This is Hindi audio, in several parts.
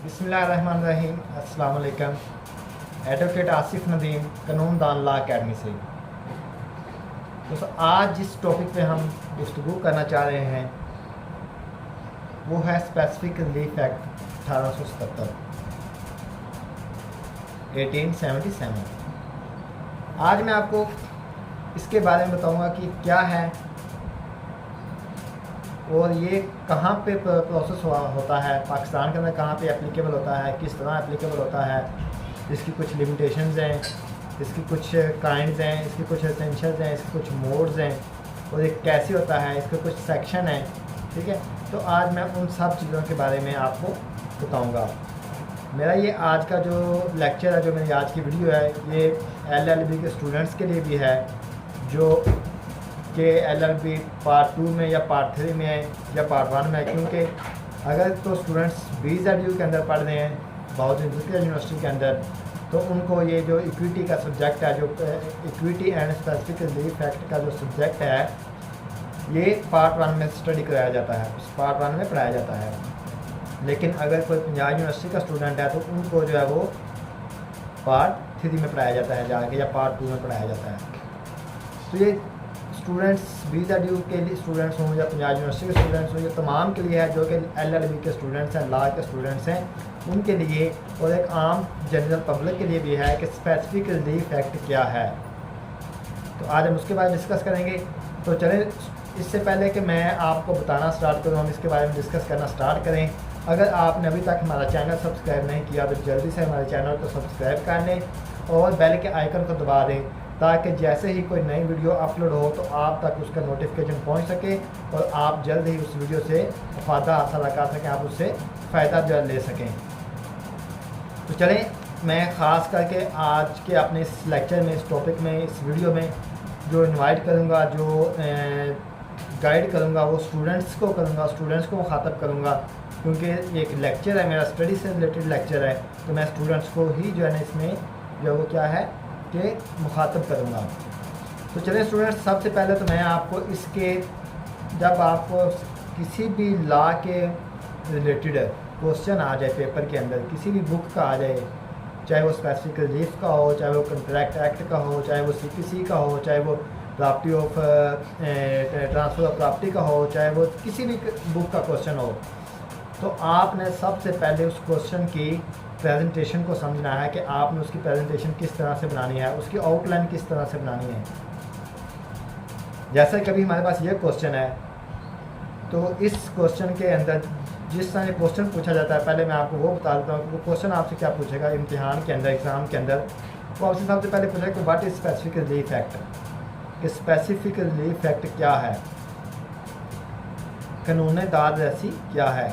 बिस्मिल्लाहिर्रहमानिर्रहीम। अस्सलाम वालेकुम। एडवोकेट आसिफ नदीम, कानून दान लॉ अकेडमी से। तो आज जिस टॉपिक पे हम गुफ्तगू करना चाह रहे हैं वो है स्पेसिफिक रिलीफ एक्ट 1877 1877। आज मैं आपको इसके बारे में बताऊंगा कि क्या है और ये कहाँ पे प्रोसेस होता है, पाकिस्तान के अंदर कहाँ पे एप्लीकेबल होता है, किस तरह एप्लीकेबल होता है, इसकी कुछ लिमिटेशंस हैं, इसकी कुछ काइंड्स हैं, इसकी कुछ एसेंशियल्स हैं, इसके कुछ मोड्स हैं और ये कैसे होता है, इसके कुछ सेक्शन हैं। ठीक है, तो आज मैं उन सब चीज़ों के बारे में आपको बताऊँगा। मेरा ये आज का जो लेक्चर है, जो मेरी आज की वीडियो है, ये LLB के स्टूडेंट्स के लिए भी है जो कि LLB पार्ट 2 में या पार्ट 3 में है या पार्ट 1 में है। क्योंकि अगर तो स्टूडेंट्स BZU के अंदर पढ़ रहे हैं बहुत यूनिवर्सिटी के अंदर, तो उनको ये जो इक्विटी का सब्जेक्ट है, जो equity and specific relief act का जो सब्जेक्ट है, ये पार्ट 1 में स्टडी कराया जाता है, उस पार्ट 1 में पढ़ाया जाता है। लेकिन अगर कोई पंजाब यूनिवर्सिटी का स्टूडेंट है तो उनको जो है वो पार्ट 3 में पढ़ाया जाता है जाके, या पार्ट 2 में पढ़ाया जाता है। तो ये स्टूडेंट्स BZU के लिए स्टूडेंट्स हों या पंजाब यूनिवर्सिटी के स्टूडेंट्स हों, ये तमाम के लिए है जो कि LLB के स्टूडेंट्स हैं, लॉ के स्टूडेंट्स हैं, उनके लिए और एक आम जनरल पब्लिक के लिए भी है कि स्पेसिफिक रिलीफ एक्ट क्या है। तो आज हम उसके बारे में डिस्कस करेंगे। तो चलें, इससे पहले कि मैं आपको बताना स्टार्ट करूँ, हम इसके बारे में डिस्कस करना स्टार्ट करें। अगर आपने अभी तक हमारा चैनल सब्सक्राइब नहीं किया तो जल्दी से हमारे चैनल को सब्सक्राइब कर लें और बेल के आइकन को दबा दें, ताकि जैसे ही कोई नई वीडियो अपलोड हो तो आप तक उसका नोटिफिकेशन पहुंच सके और आप जल्द ही उस वीडियो से फ़ायदा हासिल कर सकें, आप उससे फ़ायदा जो ले सकें। तो चलें, मैं ख़ास करके आज के अपने इस लेक्चर में, इस टॉपिक में, इस वीडियो में जो इनवाइट करूँगा, जो गाइड करूँगा, वो स्टूडेंट्स को करूँगा, स्टूडेंट्स को मुखातब करूँगा। क्योंकि एक लेक्चर है मेरा, स्टडी से रिलेटेड लेक्चर है, तो मैं स्टूडेंट्स को ही जो है ना इसमें जो वो क्या है कि मुखातब करूँगा। तो चलिए स्टूडेंट्स, सबसे पहले तो मैं आपको इसके, जब आपको किसी भी लॉ के रिलेटेड क्वेश्चन आ जाए पेपर के अंदर, किसी भी बुक का आ जाए, चाहे वो स्पेसिफिक रिलीफ का हो, चाहे वो कॉन्ट्रैक्ट एक्ट का हो, चाहे वो CPC का हो, चाहे वो property of transfer of property का हो, चाहे वो किसी भी बुक का क्वेश्चन हो, तो आपने सबसे पहले उस क्वेश्चन की प्रेजेंटेशन को समझना है कि आपने उसकी प्रेजेंटेशन किस तरह से बनानी है, उसकी आउटलाइन किस तरह से बनानी है। जैसे कभी हमारे पास ये क्वेश्चन है, तो इस क्वेश्चन के अंदर जिस तरह क्वेश्चन पूछा जाता है, पहले मैं आपको वो बता देता हूँ कि वो क्वेश्चन आपसे क्या पूछेगा इम्तिहान के अंदर, एग्ज़ाम के अंदर। वो आपसे सबसे पहले पूछेगा कि what is specific relief act, कि स्पेसिफिक रिलीफ एक्ट क्या है, कानून दाद रसी क्या है,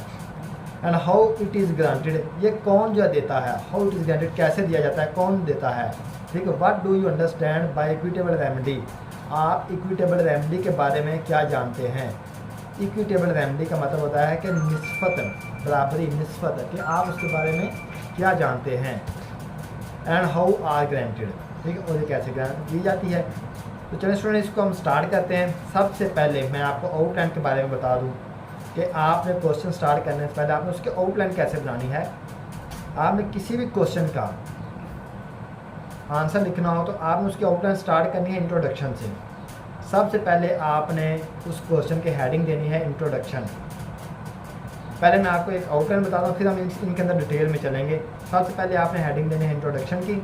and how it is granted, ये कौन जो देता है, हाउ इट इज़ ग्रांटेड, कैसे दिया जाता है, कौन देता है। ठीक है, what do you understand by equitable remedy, आप इक्विटेबल रेमेडी के बारे में क्या जानते हैं। इक्विटेबल रेमेडी का मतलब होता है कि निस्बत, बराबरी, निस्बत, कि आप उसके बारे में क्या जानते हैं। एंड हाउ आर ग्रांटेड, ठीक है, और ये कैसे ग्रांट दी जाती है। तो चलिए स्टूडेंट, इसको हम स्टार्ट करते हैं। सबसे पहले मैं आपको आउटलाइन के बारे में बता दूं कि आपने क्वेश्चन स्टार्ट करने से पहले आपने उसकी आउटलाइन कैसे बनानी है। आपने किसी भी क्वेश्चन का आंसर लिखना हो तो आपने उसकी आउटलाइन स्टार्ट करनी है इंट्रोडक्शन से। सबसे पहले आपने उस क्वेश्चन की हेडिंग देनी है इंट्रोडक्शन। पहले मैं आपको एक आउटलाइन बताता हूँ, फिर हम इनके अंदर डिटेल में चलेंगे। सबसे पहले आपने हेडिंग देनी है इंट्रोडक्शन की,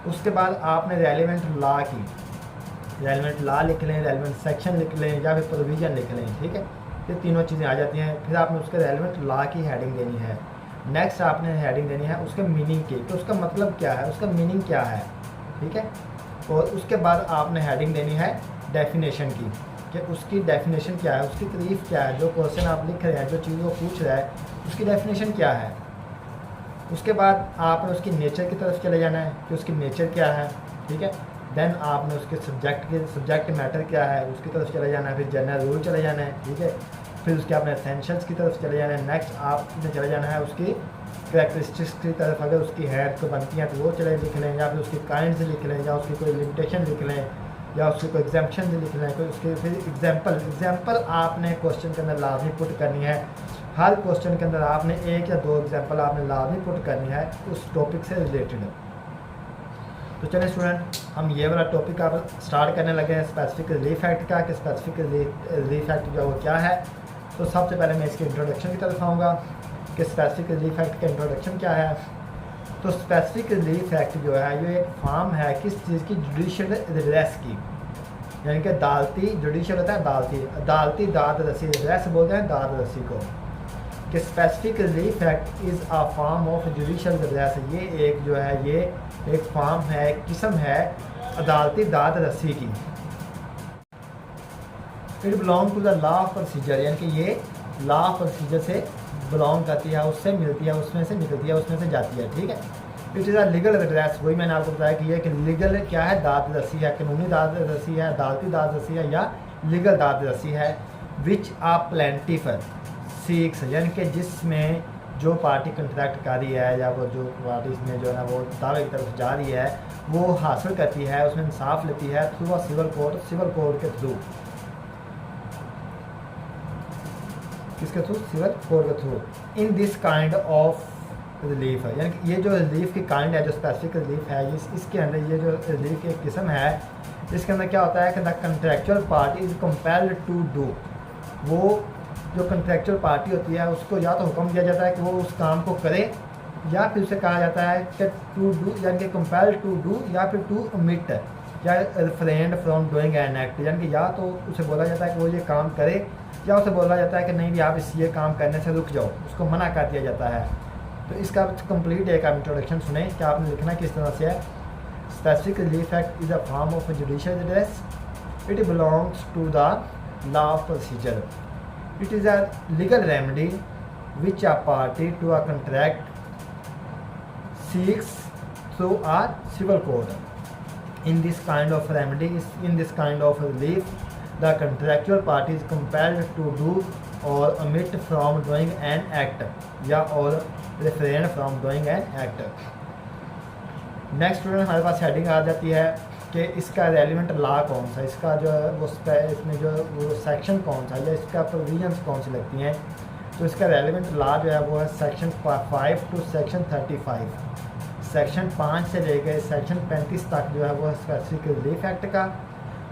उसके बाद आपने रेलिवेंट लॉ की, रेलिवेंट लॉ लिख लें, रेलिवेंट सेक्शन लिख लें या फिर प्रोविजन लिख लें। ठीक है, ये तीनों चीज़ें आ जाती हैं। फिर आपने उसके रेलिवेंट लॉ की हेडिंग देनी है। नेक्स्ट आपने हेडिंग देनी है उसके मीनिंग की, तो उसका मतलब क्या है, उसका मीनिंग क्या है। ठीक है, और उसके बाद आपने हेडिंग देनी है डेफिनेशन की, कि उसकी डेफिनेशन क्या है, उसकी तारीफ क्या है, जो क्वेश्चन आप लिख रहे हैं, जो चीज़ वो पूछ रहा है, उसकी डेफिनेशन क्या है। उसके बाद आपने उसकी नेचर की तरफ चले जाना है कि उसकी नेचर क्या है। ठीक है, देन आपने उसके सब्जेक्ट मैटर क्या है उसकी तरफ चले जाना है, फिर जनरल रूल चले जाना है। ठीक है, फिर उसके आपने एसेंशियल्स की तरफ चले जाना है। नेक्स्ट आपने चले जाना है उसकी कैरेक्टरिस्टिक्स की तरफ, अगर उसकी है तो बनती हैं तो वो चले लिख लें, या फिर उसकी काइंड्स लिख लें, या उसकी कोई लिमिटेशन लिख लें, या उसके कोई एग्जाम्पशन लिखना है, कोई उसके फिर एग्जाम्पल आपने क्वेश्चन के अंदर लाजमी पुट करनी है। हर क्वेश्चन के अंदर आपने एक या दो एग्जाम्पल आपने लाजमी पुट करनी है उस टॉपिक से रिलेटेड। तो चलिए स्टूडेंट, हम ये वाला टॉपिक आप स्टार्ट करने लगे हैं स्पेसिफिक रिलीफ एक्ट का, कि स्पेसिफिक रिलीफ एक्ट जो वो क्या है। तो सबसे पहले मैं इसके इंट्रोडक्शन की तरफ आऊँगा कि स्पेसिफिक रिलीफ एक्ट का इंट्रोडक्शन क्या है। तो स्पेसिफिक रिलीफ एक्ट जो है ये एक फॉर्म है किस चीज़ की, जुडिशल रिड्रेस की, यानी कि अदालती, जुडिशल होता है अदालती दाद रसी, रिड्रेस बोलते हैं दाद रसी को, कि specific relief act is a form of judicial redress. ये एक जो है ये एक फॉर्म है, किस्म है अदालती दाद रसी की। It belong to the law of procedure, यानी कि ये लॉ ऑफ प्रोसीजर से बिलोंग करती है, उससे मिलती है, उसमें से निकलती है, उसमें से जाती है, ठीक है। It is a legal redress, वही मैंने आपको बताया कि ये कि लीगल क्या है, दाद रसी है, कानूनी दाद रसी है, अदालती दाद रसी है या लीगल दाद रसी है। विच आ प्लेंटिफ सीक्स, यानी कि जिसमें जो पार्टी कंट्रैक्ट कर रही है या वो जो पार्टी इसमें जो है ना वो दावे की तरफ जा रही है वो हासिल करती है, उसमें इंसाफ लेती है थ्रू अ सिविल कोर्ट के थ्रू। किसके थ्रू? सिविल कोर्ट के through. In this kind of relief है, यानी कि ये जो रिलीफ की काइंड है, जो स्पेसिफिक रिलीफ है, इसके अंदर ये जो रिलीफ की एक किस्म है, इसके अंदर क्या होता है कि the contractual party is compelled to do, वो जो कंट्रैक्चुअल पार्टी होती है उसको या तो हुक्म दिया जाता है कि वो उस काम को करे, या फिर उसे कहा जाता है कि टू डू, यानी कि कंपेल्ड टू डू, या फिर टू ओमिट या refrain from doing an act, यानी कि या तो उसे बोला जाता है कि वो ये काम करे, या उसे बोला जाता है कि नहीं भी आप इस ये काम करने से रुक जाओ, उसको मना कर दिया जाता है। तो इसका कंप्लीट एक आप इंट्रोडक्शन सुने कि आपने लिखना किस तरह से है। Specific relief act is a form of judicial redress, it belongs to the law of procedure, it is a legal remedy which a party to a contract seeks through a civil court. In this kind of remedy, in this kind of relief, the contractual party is compelled to do or omit from doing an act, or refrain from doing an act. Next student हमारे पास हेडिंग आ जाती है कि इसका रेलिवेंट लॉ कौन सा, इसका जो वो इसमें जो वो सेक्शन कौन सा या इसका प्रोविजंस कौन सी लगती हैं। तो इसका रेलिवेंट लॉ जो है वो है सेक्शन 5 टू सेक्शन 35, सेक्शन 5 से लेकर सेक्शन 35 तक जो है वो स्पेसिफिक रिलीफ एक्ट का,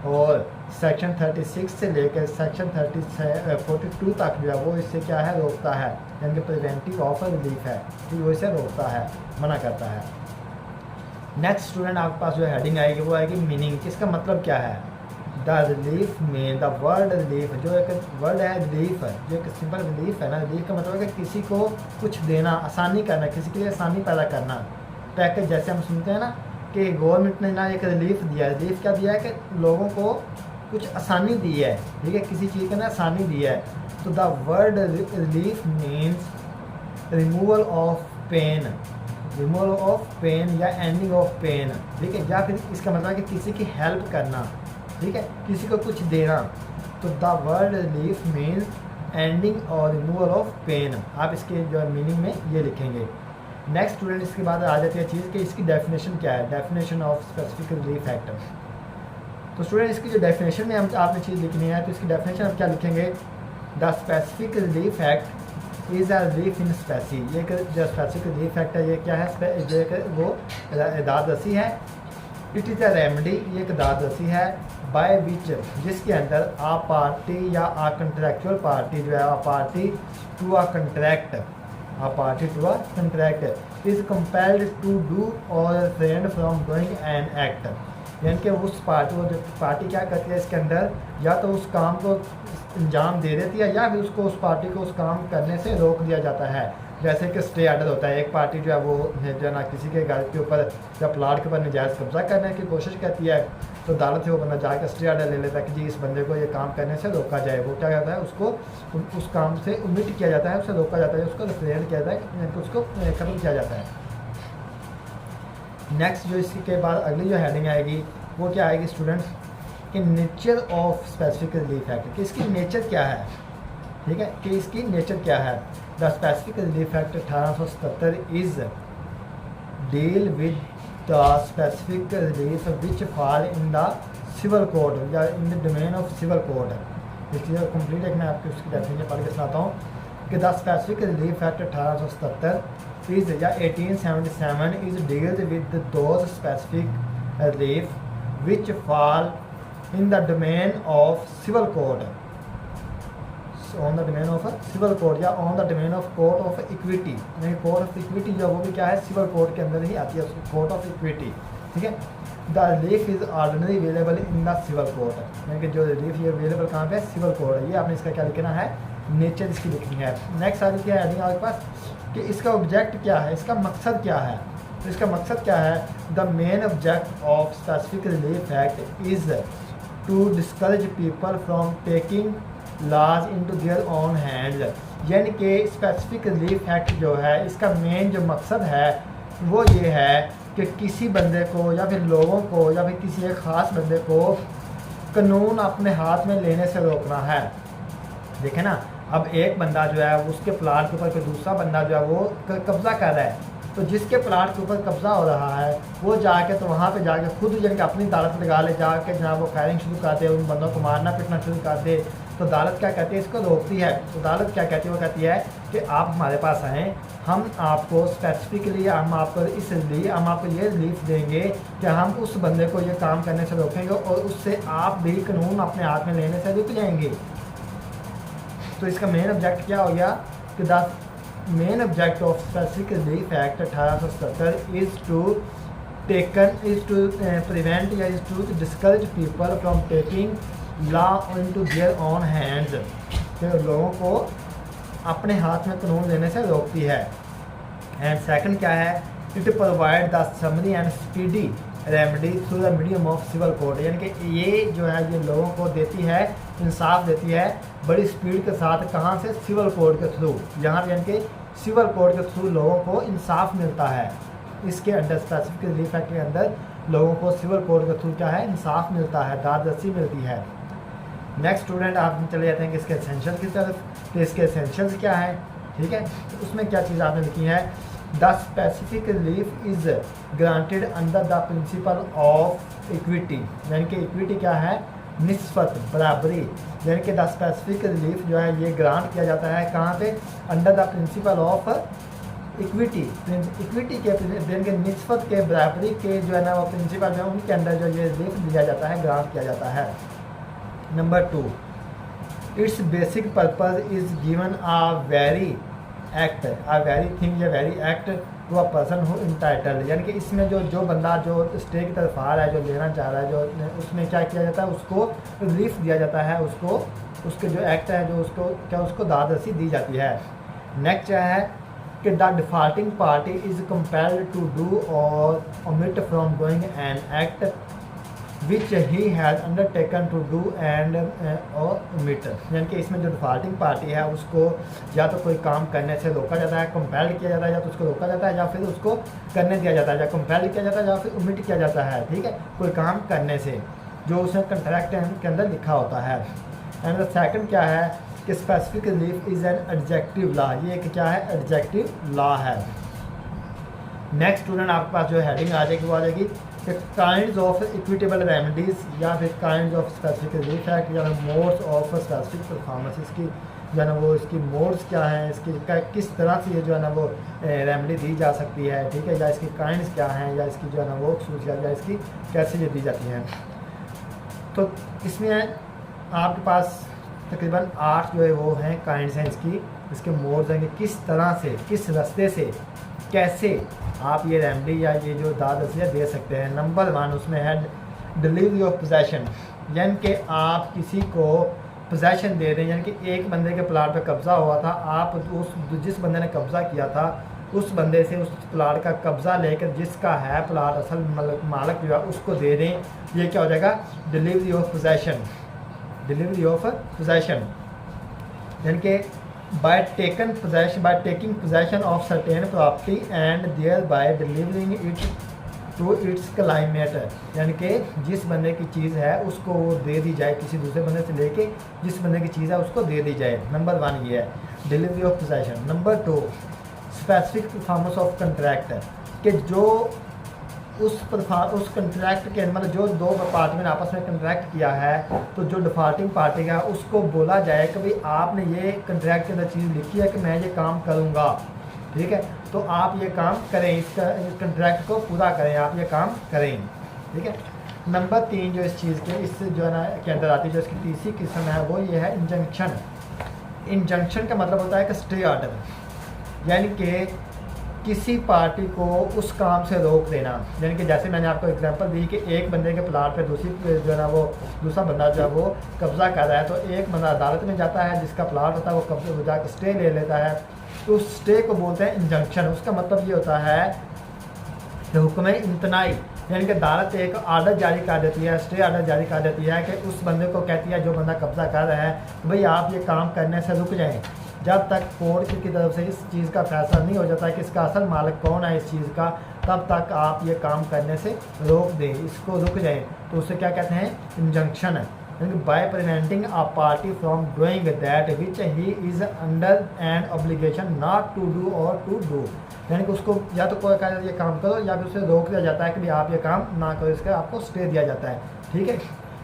और सेक्शन 36 से लेकर सेक्शन 42 तक जो है वो इससे क्या है, रोकता है, यानी कि प्रिवेंटिव ऑफ रिलीफ है, तो वो इसे रोकता है, मना करता है। नेक्स्ट स्टूडेंट आपके पास जो हेडिंग आएगी वो आएगी मीनिंग, इसका मतलब क्या है। द रिलीफ में द वर्ड रिलीफ, जो एक वर्ड है रिलीफ है, जो एक सिंपल रिलीफ है ना, रिलीफ का मतलब है कि किसी को कुछ देना, आसानी करना, किसी के लिए आसानी पैदा करना। पैकेज जैसे हम सुनते हैं ना कि गवर्नमेंट ने ना एक रिलीफ दिया है, रिलीफ क्या दिया है कि लोगों को कुछ आसानी दी है, ठीक है, किसी चीज़ के ना आसानी दी है। तो the word relief means removal of pain, removal of pain या एंडिंग ऑफ पेन, ठीक है, या फिर इसका मतलब है कि किसी की हेल्प करना, ठीक है, किसी को कुछ देना। तो the word relief means ending और रिमूवल ऑफ पेन, आप इसके जो मीनिंग में ये लिखेंगे। नेक्स्ट स्टूडेंट इसके बाद आ जाती है चीज़ कि इसकी डेफिनेशन क्या है, definition of specific relief act. तो स्टूडेंट इसकी जो डेफिनेशन में हम आपने चीज़ लिखनी है, तो इसकी डेफिनेशन हम क्या लिखेंगे, the specific relief act is a relief in specie, ये जो स्पेसिफिक रिलीफ एक्ट है ये क्या है, जो वो दाद रसी है। इट इज़ अ रेमेडी, ये एक दाद रसी है, बाय विच, जिसके अंदर आ पार्टी या आ कंट्रैक्चुअल पार्टी जो है, a party to a contract, a party to a contract is compelled to do और refrain from doing an act, यानी कि उस पार्टी, वो जो पार्टी क्या करती है इसके अंदर, या तो उस काम को अंजाम दे देती है या फिर उसको, उस पार्टी को उस काम करने से रोक दिया जाता है। जैसे कि स्टे ऑर्डर होता है, एक पार्टी जो है वो जो है ना किसी के घर के ऊपर या प्लाट के ऊपर नजायज़ कब्जा करने की कोशिश करती है, तो अदालत से वो बंदा जाकर स्टे ऑर्डर ले लेता है कि जी इस बंदे को ये काम करने से रोका जाए। वो क्या कहता है, उसको उस काम से ओमिट किया जाता है, उससे रोका जाता है, उसको रिफ्रेन किया जाता है, उसको खत्म किया जाता है। नेक्स्ट जो इसके बाद अगली जो हेडिंग आएगी वो क्या आएगी स्टूडेंट्स, कि nature of specific relief act, कि इसकी नेचर क्या है, ठीक है, कि इसकी नेचर क्या है। The specific relief act 1877 is deal with the specific relief which fall in the civil code या in the domain of civil code. इसलिए कंप्लीट एक मैं आपको उसकी डेफिनेशन पढ़ के सुनाता हूँ कि the specific relief act 1877 is या 1877 is deals with those specific relief which fall in the domain of civil code, on the domain of civil code या on the domain of court of equity. यानी कोर्ट ऑफ इक्विटी जो वो भी क्या है, सिविल कोड के अंदर ही आती है, कोर्ट ऑफ इक्विटी। ठीक है, the relief is ordinary available in the civil code, यानी कि जो रिलीफ ये अवेलेबल कहाँ पे है, सिविल कोड है। ये आपने इसका क्या लिखना है, नेचर इसकी लिखनी है। नेक्स्ट आगे क्या है हेडिंग आपके पास कि इसका ऑब्जेक्ट क्या है, इसका मकसद क्या है। तो इसका मकसद क्या है, the main object of specific relief act is to discourage people from taking laws into their own hands. यानी कि स्पेसिफिक रिलीफ एक्ट जो है इसका मेन जो मकसद है वो ये है कि किसी बंदे को या फिर लोगों को या फिर किसी एक ख़ास बंदे को कानून अपने हाथ में लेने से रोकना है। देखें ना, अब एक बंदा जो है उसके प्लाट के ऊपर कोई दूसरा बंदा जो है वो कब्ज़ा कर रहा है, तो जिसके प्लाट के ऊपर कब्ज़ा हो रहा है वो जाके तो वहाँ पे जाके खुद जन अपनी अदालत लगा ले, जाके जनाब वो फायरिंग शुरू कर दे, उन बंदों को मारना पीटना शुरू कर दे। तो अदालत क्या कहती है, इसको रोकती है। तो अदालत क्या कहती है, वो कहती है कि आप हमारे पास आएँ, हम आपको स्पेसिफिकली हम आपको इसलिए हम आपको ये रिलीफ देंगे कि हम उस बंदे को ये काम करने से रोकेंगे और उससे आप भी कानून अपने हाथ में लेने से रुक जाएंगे। तो इसका मेन ऑब्जेक्ट क्या हो गया कि the main object of specific relief act 1877 is to prevent या is to discourage people from taking law into their own hands. तो लोगों को अपने हाथ में कानून लेने से रोकती है। एंड सेकंड क्या है, it provide the summary and speedy remedy through the medium of civil code. यानी कि ये जो है ये लोगों को देती है, इंसाफ देती है बड़ी स्पीड के साथ। कहाँ से, सिविल कोड के थ्रू। यहाँ पर यानी कि सिविल कोड के थ्रू लोगों को इंसाफ मिलता है। इसके अंडर स्पेसिफिक रिलीफ एक्ट के अंदर लोगों को सिविल कोड के थ्रू क्या है, इंसाफ मिलता है, दादरसी मिलती है। नेक्स्ट स्टूडेंट आप चले जाते हैं कि इसके एसेंशियल की तरफ। तो इसके एसेंशियल्स क्या है, ठीक है, तो उसमें क्या चीज़ आपने लिखी है, the specific relief is granted under the principle of equity. यानी कि इक्विटी क्या है, निस्बत, बराबरी। यानी कि द स्पेसिफिक रिलीफ जो है ये ग्रांट किया जाता है कहाँ पे, under the principle of equity. Equity के यानी कि निस्बत के, बराबरी के जो है ना वो प्रिंसिपल जो है उनके अंडर जो ये रिलीफ दिया जाता है, ग्रांट किया जाता है। Number 2, it's basic purpose is given a very act, a very thing या very act to a person who entitled. यानी कि इसमें जो बंदा जो स्टे की तरफ आ रहा है, जो लेना चाह रहा है, जो उसमें क्या किया जाता है, उसको रिलीफ दिया जाता है, उसको उसके जो एक्ट है जो उसको क्या उसको दादरसी दी जाती है। नेक्स्ट क्या है कि the defaulting party is compelled to do और omit from doing an act which he has undertaken to do and omit. यानी कि इसमें जो डिफॉल्टिंग पार्टी है उसको या तो कोई काम करने से रोका जाता है, कंपेल्ड किया जाता है, या तो उसको रोका जाता है या फिर उसको करने दिया जाता है, या कंपेल्ड किया जाता है या फिर ओमिट किया जाता है। ठीक है, कोई काम करने से जो उसने कंट्रैक्ट के अंदर लिखा होता है। एंड द सेकंड क्या है कि specific relief is an adjective law. ये एक क्या है, एडजेक्टिव लॉ है। नेक्स्ट स्टूडेंट आपके पास जो हेडिंग आ जाएगी वो आ जाएगी कि काइंड्स ऑफ इक्विटेबल रेमेडीज़ या फिर kinds of specific relief act या मोड्स ऑफ स्पेसिफिक परफॉर्मेंस। इसकी जो है ना वो इसकी मोड्स क्या हैं, इसकी किस तरह से ये जो है ना वो रेमेडी दी जा सकती है, ठीक है, या इसकी काइंड्स क्या हैं, या इसकी जो है ना वो खसूसियात या इसकी कैसे ये दी जाती हैं। तो इसमें आपके पास तकरीबन 8 जो है वो हैं काइंड्स हैं इसकी, इसके मोड्स हैं कि किस तरह से, किस रास्ते से कैसे आप ये रेमेडी या ये जो दादरसिया दे सकते हैं। नंबर 1 उसमें है डिलीवरी ऑफ पोजेशन। यानी कि आप किसी को पोजेशन दे दें, यानी कि एक बंदे के प्लाट पे कब्ज़ा हुआ था, आप उस जिस बंदे ने कब्ज़ा किया था उस बंदे से उस प्लाट का कब्ज़ा लेकर जिसका है प्लाट असल मालिक जो है उसको दे दें। ये क्या हो जाएगा, delivery of possession. Delivery of possession यानी कि by taking possession of certain property and thereby delivering it to its claimant। यानी कि जिस बंदे की चीज़ है उसको वो दे दी जाए, किसी दूसरे बंदे से लेके जिस बंदे की चीज़ है उसको दे दी जाए। नंबर 1 ये है delivery of possession. Number 2 specific performance of contract, कि जो उस कंट्रैक्ट के मतलब जो दो पार्टी ने आपस में कंट्रैक्ट किया है, तो जो डिफॉल्टिंग पार्टी है उसको बोला जाए कि भाई आपने ये कंट्रैक्ट के अंदर चीज़ लिखी है कि मैं ये काम करूँगा, ठीक है, तो आप ये काम करें, इस कंट्रैक्ट को पूरा करें, आप ये काम करें, ठीक है। नंबर 3 जो इस चीज़ के इस जो है ना के अंदर आती है, जो इसकी तीसरी किस्म है वो ये है इंजंक्शन। इंजंक्शन का मतलब होता है कि स्टे ऑर्डर, यानी कि किसी पार्टी को उस काम से रोक देना। यानी कि जैसे मैंने आपको एग्जांपल दी कि एक बंदे के प्लाट पे दूसरी जो है ना वो दूसरा बंदा जो है वो कब्ज़ा कर रहा है, तो एक बंदा अदालत में जाता है, जिसका प्लाट होता है वो कब्जे में जाकर स्टे ले लेता है, तो उस स्टे को बोलते हैं इंजंक्शन। उसका मतलब ये होता है कि हुक्म इम्तनाई, यानी कि अदालत एक आर्डर जारी कर देती है, स्टे आर्डर जारी कर देती है कि उस बंदे को कहती है जो बंदा कब्ज़ा कर रहा है, भाई आप ये काम करने से रुक जाएँ, जब तक कोर्ट की तरफ से इस चीज़ का फैसला नहीं हो जाता है कि इसका असल मालिक कौन है इस चीज़ का, तब तक आप ये काम करने से रोक दें, इसको रुक जाएं, तो उसे क्या कहते हैं, इंजंक्शन है। यानी by preventing a party from doing that which he is under an obligation not to do और टू डू, यानी कि उसको या तो कोई कहा ये काम करो या फिर उसे रोक दिया जाता है कि भाई आप ये काम ना करो, इसका आपको स्टे दिया जाता है, ठीक है।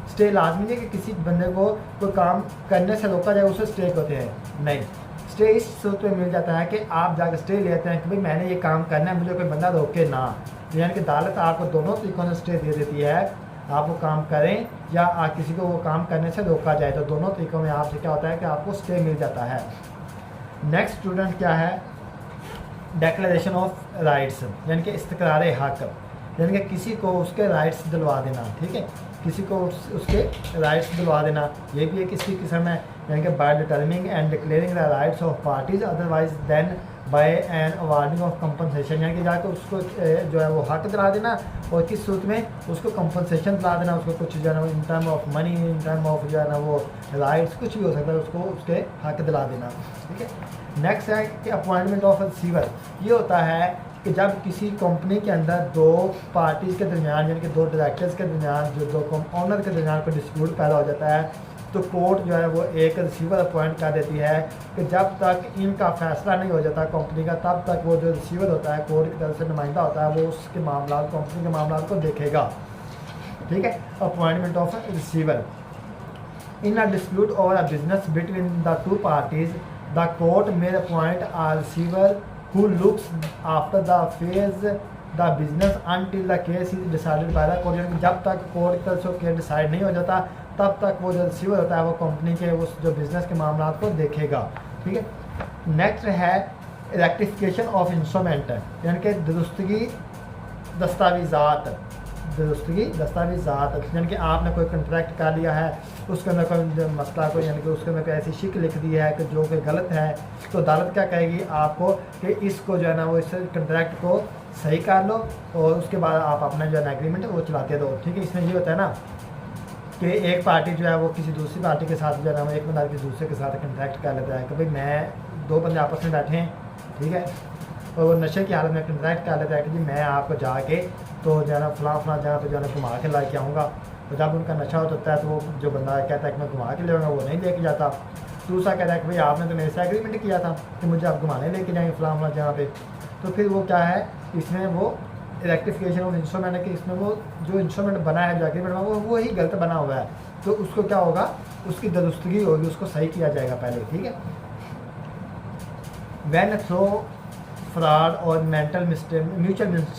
स्टे लाजमी नहीं है कि किसी बंदे को कोई काम करने से रोका जाए उसे स्टे कहते हैं, नहीं। स्टे इस सूरत में मिल जाता है कि आप जाकर स्टे लेते हैं कि भाई मैंने ये काम करना है, मुझे कोई बंदा रोके ना, यानी कि अदालत आपको दोनों तरीक़ों से स्टे दे देती है, आप वो काम करें या किसी को वो काम करने से रोका जाए, तो दोनों तरीक़ों में आपसे क्या होता है कि आपको स्टे मिल जाता है। नेक्स्ट स्टूडेंट क्या है, डिक्लेरेशन ऑफ राइट्स, यानी कि इस्तक़रार हक़, यानी कि किसी को उसके राइट्स दिलवा देना, ठीक है, किसी को उसके राइट्स दिलवा देना, ये भी एक इसकी किस्म है, यानी कि by determining and declaring the rights of parties otherwise than by an awarding of compensation, यानी कि जाकर उसको जो है वो हक दिला देना, और किस सूरत में उसको कंपनसेशन दिला देना, उसको कुछ जो है ना in term of money, in term of जो है ना वो राइट्स, कुछ भी हो सकता है, उसको उसके हक दिला देना, ठीक है। नेक्स्ट है कि अपॉइंटमेंट ऑफ रिसीवर, ये होता है कि जब किसी कंपनी के अंदर दो पार्टीज़ के दरमियान, यानी कि दो डायरेक्टर्स के दरमियान, जो दो ऑनर के दरमियान कोई डिस्प्यूट पैदा हो जाता है, तो कोर्ट जो है वो एक रिसीवर अपॉइंट कर देती है कि जब तक इनका फैसला नहीं हो जाता कंपनी का, तब तक वो जो रिसीवर होता है कोर्ट की तरफ से नुमाइंदा होता है, वो उसके मामला कंपनी के मामला को देखेगा, ठीक है। Appointment of receiver in a dispute over a business between the two parties, the court may appoint a receiver who looks after the affairs the business until the case is decided by the court, यानी जब तक कोर्ट की तरफ से केस डिसाइड नहीं हो जाता तब तक वो जो रिसीवर होता है वो कंपनी के उस जो बिज़नेस के मामला को देखेगा, ठीक है। नेक्स्ट है रेक्टिफिकेशन ऑफ इंस्ट्रूमेंट, यानी कि दुरुस्तगी दस्तावेज़ात, यानी कि आपने कोई कंट्रैक्ट कर लिया है, उसके अंदर कोई मसला कोई, यानी कि उसके अंदर कोई ऐसी शिक लिख दी है कि जो कि गलत है, तो अदालत क्या कहेगी आपको कि इसको जो है ना वो इस कंट्रैक्ट को सही कर लो, और उसके बाद आप अपना जो है ना एग्रीमेंट वो चलाते दो, ठीक है। इसमें ये होता है ना कि एक पार्टी जो है वो किसी दूसरी पार्टी के साथ जो है ना वो एक बंदा किसी दूसरे के साथ कंट्रैक्ट कर लेता है कि भाई मैं, दो बंदे आपस में बैठे हैं, ठीक है, और वो नशे की हालत में कंट्रैक्ट कर लेता है कि जी मैं आपको जाके तो जो है ना फलां जगह पे जो है ना घुमा के ला के आऊँगा, तो जब उनका नशा होता है तो वो जो बंदा कहता है कि मैं घुमा के ले आऊँगा, वो नहीं लेके जाता, दूसरा कहता है कि भाई आपने तो मेरे से एग्रीमेंट किया था कि मुझे आप घुमाने लेके जाएंगे फलां जगह पे, तो फिर वो क्या है, इसमें वो रेक्टिफिकेशन ऑफ इंस्ट्रूमेंट है कि इसमें वो जो इंस्ट्रूमेंट बना है, जो एग्रीमेंट बना वो ही गलत बना हुआ है, तो उसको क्या होगा, उसकी दुरुस्तगी होगी, उसको सही किया जाएगा पहले, ठीक है। When through fraud or mutual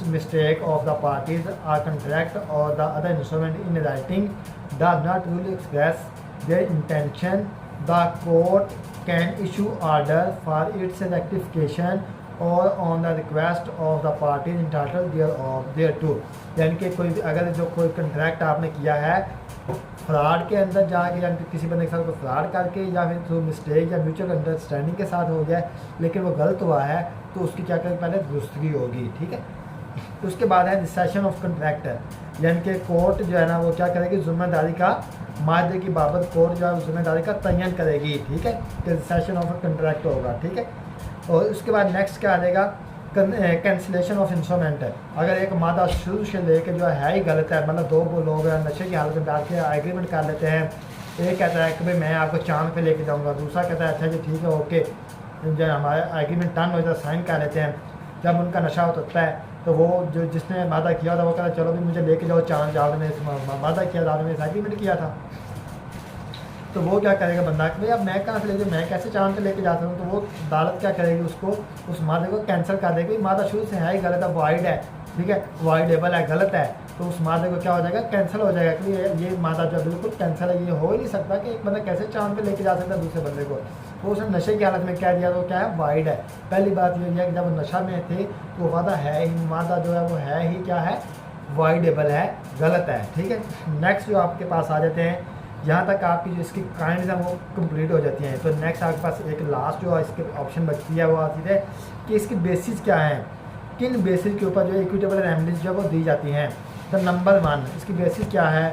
mistake of the parties, a contract or the other instrument in writing does not really express their intention, the court can issue order for its rectification or on the request of the parties entitled thereto, यानी कि कोई अगर जो कोई कंट्रैक्ट आपने किया है फ्रॉड के अंदर जाके, यानी कि किसी बंदे के साथ कोई फ्रॉड करके या फिर थ्रू मिस्टेक या म्यूचुअल अंडरस्टैंडिंग के साथ हो गया लेकिन वो गलत हुआ है, तो उसकी क्या करें, पहले दुरुस्तगी होगी, ठीक है। तो उसके बाद है रिसेशन ऑफ कंट्रैक्ट, यानी कि कोर्ट जो है ना वो क्या करेगी, जिम्मेदारी का माहदे की बाबत कोर्ट जो है जिम्मेदारी का तयन करेगी, ठीक है, कि रिसेशन ऑफ कंट्रैक्ट होगा, ठीक है। और उसके बाद नेक्स्ट क्या आ जाएगा, कैंसिलेशन ऑफ इंस्ट्रूमेंट है। अगर एक मादा शुरू से लेके जो है ही गलत है, मतलब दो लोग नशे की हालत में डाल के एग्रीमेंट कर लेते हैं, एक कहता है कि भाई मैं आपको चांद पे लेके जाऊंगा, दूसरा कहता है अच्छा जी ठीक है ओके, जो हमारा एग्रीमेंट टर्न हो जाता है साइन कर लेते हैं, जब उनका नशा होता है तो वो जो जिसने वादा किया था वो कहता चलो भी मुझे लेके जाओ चांद, जाओ मैंने वादा किया था, मैंने एग्रीमेंट किया था। तो वो क्या करेगा बंदा कि भाई अब मैं कहाँ से ले जाऊँ, मैं कैसे चांद पे लेके जाता हूँ। तो वो अदालत क्या करेगी, उसको उस मादे को कैंसिल कर देगी। मादा शुरू से है ही गलत है, वाइड है, ठीक है, वाइडेबल है, गलत है। तो उस मादे को क्या हो जाएगा, कैंसिल हो जाएगा कि ये मादा जो बिल्कुल कैंसिल है, ये हो ही नहीं सकता कि एक बंदा कैसे चांद पे लेके जा सकता है दूसरे बंदे को। तो उसने नशे की हालत में कह दिया, तो क्या है, वाइड है। पहली बात ये है कि जब वो नशा में थे तो वादा है ही, मादा जो है वो है ही क्या है, वाइडेबल है, गलत है, ठीक है। नेक्स्ट जो आपके पास आ जाते हैं, यहाँ तक आपकी जो इसकी काइंड्स हैं वो कंप्लीट हो जाती हैं। तो नेक्स्ट आपके पास एक लास्ट जो इसके ऑप्शन बचती है वो आती है कि इसकी बेसिस क्या है, किन बेसिस के ऊपर जो इक्विटेबल रेमेडीज जो वो दी जाती हैं। तो नंबर 1 इसकी बेसिस क्या है,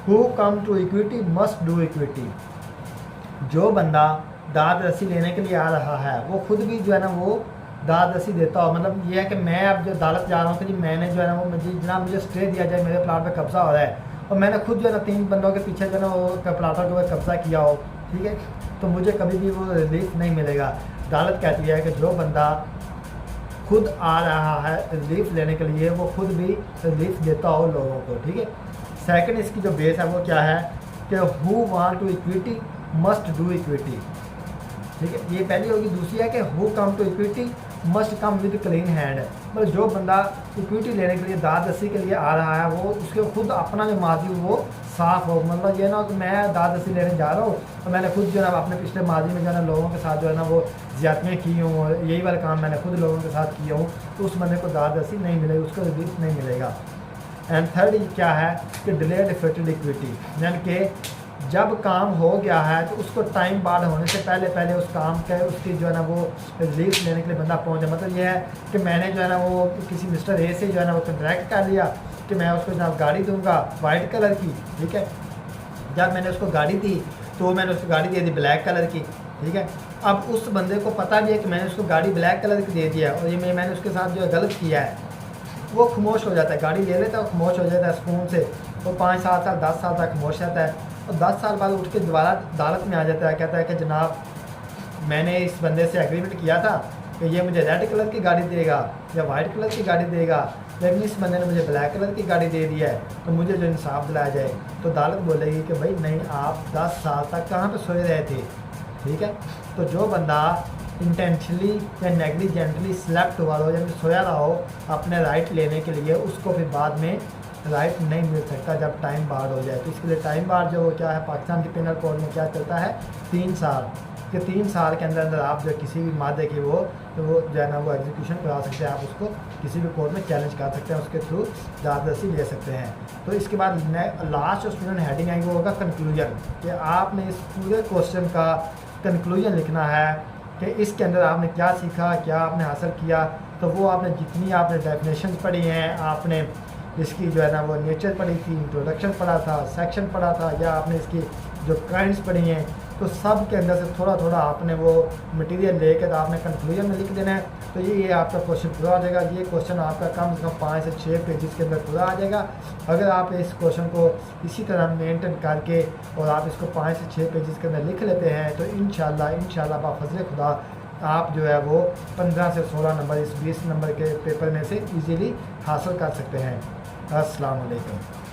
who come to equity must do equity. जो बंदा दाद रसी लेने के लिए आ रहा है वो खुद भी जो है ना वो दाद रसी देता हो। मतलब ये है कि मैं अब जो अदालत जा रहा हूँ कि जी मैंने जो है ना वो मुझे जनाब मुझे स्टे दिया जाए, मेरे प्लाट पे कब्जा हो रहा है और मैंने खुद जो है ना 3 बंदों के पीछे जो है ना वो प्लाटों के ऊपर कब्जा किया हो, ठीक है, तो मुझे कभी भी वो रिलीफ नहीं मिलेगा। अदालत कहती है कि जो बंदा खुद आ रहा है रिलीफ लेने के लिए वो खुद भी रिलीफ देता हो लोगों को, ठीक है। सेकंड इसकी जो बेस है वो क्या है कि who want to equity must do equity, ठीक है, ये पहली होगी। दूसरी है कि who come to equity must come with clean hand. मतलब जो बंदा इक्विटी लेने के लिए दाद रसी के लिए आ रहा है वो उसके खुद अपना जो माजी वो साफ़ हो। मतलब ये ना कि मैं दाद रसी लेने जा रहा हूँ तो मैंने खुद जो है ना अपने पिछले माजी में जो है ना लोगों के साथ जो है ना वो ज़्यादतियाँ की हूँ, यही वाला काम मैंने खुद लोगों के साथ किया हूँ, तो उस बंदे को दाद रसी नहीं मिलेगी, उसको रिलीफ नहीं मिलेगा। एंड थर्ड क्या है कि डिलेड इफेक्टेड इक्विटी, यानी कि जब काम हो गया है तो उसको टाइम बाद होने से पहले पहले उस काम के उसकी जो है ना वो रिलीफ लेने के लिए बंदा पहुंचे। मतलब ये है कि मैंने जो है ना वो किसी मिस्टर ए से जो है ना वो कॉन्ट्रैक्ट कर लिया कि मैं उसको जनाब गाड़ी दूंगा वाइट कलर की, ठीक है। जब मैंने उसको गाड़ी दी तो मैंने उसको गाड़ी दे दी ब्लैक कलर की, ठीक है। अब उस बंदे को पता भी है कि मैंने उसको गाड़ी ब्लैक कलर की दे दिया और ये मैंने उसके साथ जो है गलत किया है, वो खामोश हो जाता है, गाड़ी ले लेता है और खामोश हो जाता है सुकून से। वो 5 साल 10 साल तक खामोश रहता है और 10 साल बाद उठ के दोबारा अदालत में आ जाता है, कहता है कि जनाब मैंने इस बंदे से एग्रीमेंट किया था कि ये मुझे रेड कलर की गाड़ी देगा या वाइट कलर की गाड़ी देगा, लेकिन इस बंदे ने मुझे ब्लैक कलर की गाड़ी दे दी है, तो मुझे जो इंसाफ दिलाया जाए। तो अदालत बोलेगी कि भाई नहीं, आप 10 साल तक कहाँ पे सोए रहे थे, ठीक है। तो जो बंदा इंटेंशनली या नेग्लिजेंटली स्लेप्ट हुआ हो, यानी सोया रहा हो अपने राइट लेने के लिए, उसको फिर बाद में राइट नहीं मिल सकता जब टाइम बार हो जाए। तो इसके लिए टाइम बार जो क्या है पाकिस्तान की पेनल कोड में क्या चलता है, 3 साल कि 3 साल के अंदर अंदर आप जो किसी भी मादे की वो जो है ना वो एग्जीक्यूशन करा सकते हैं, आप उसको किसी भी कोर्ट में चैलेंज कर सकते हैं, उसके थ्रू दादरसी ले सकते हैं। तो इसके बाद लास्ट जो स्टूडेंट हेडिंग आएगी वो होगा कंक्लूजन, कि आपने इस पूरे क्वेश्चन का कंक्लूजन लिखना है कि इसके अंदर आपने क्या सीखा, क्या आपने हासिल किया। तो वो आपने जितनी आपने डेफिनेशंस पढ़ी हैं, आपने इसकी जो है ना वो नेचर पढ़ी थी, इंट्रोडक्शन पढ़ा था, सेक्शन पढ़ा था, या आपने इसकी जो काइंड्स पढ़ी हैं, तो सब के अंदर से थोड़ा थोड़ा आपने वो मटेरियल लेकर आपने कंक्लूजन में लिख देना है। तो ये आपका क्वेश्चन पूरा हो जाएगा। ये क्वेश्चन आपका कम से कम 5 से 6 पेजेस के अंदर पूरा आ जाएगा। अगर आप इस क्वेश्चन को इसी तरह मेंटेन करके और आप इसको 5 से 6 पेजेस के अंदर लिख लेते हैं तो इंशाल्लाह बाफज़ल खुदा आप जो है वो 15 से 16 नंबर इस 20 नंबर के पेपर में से इजीली हासिल कर सकते हैं। अस्सलाम वालेकुम।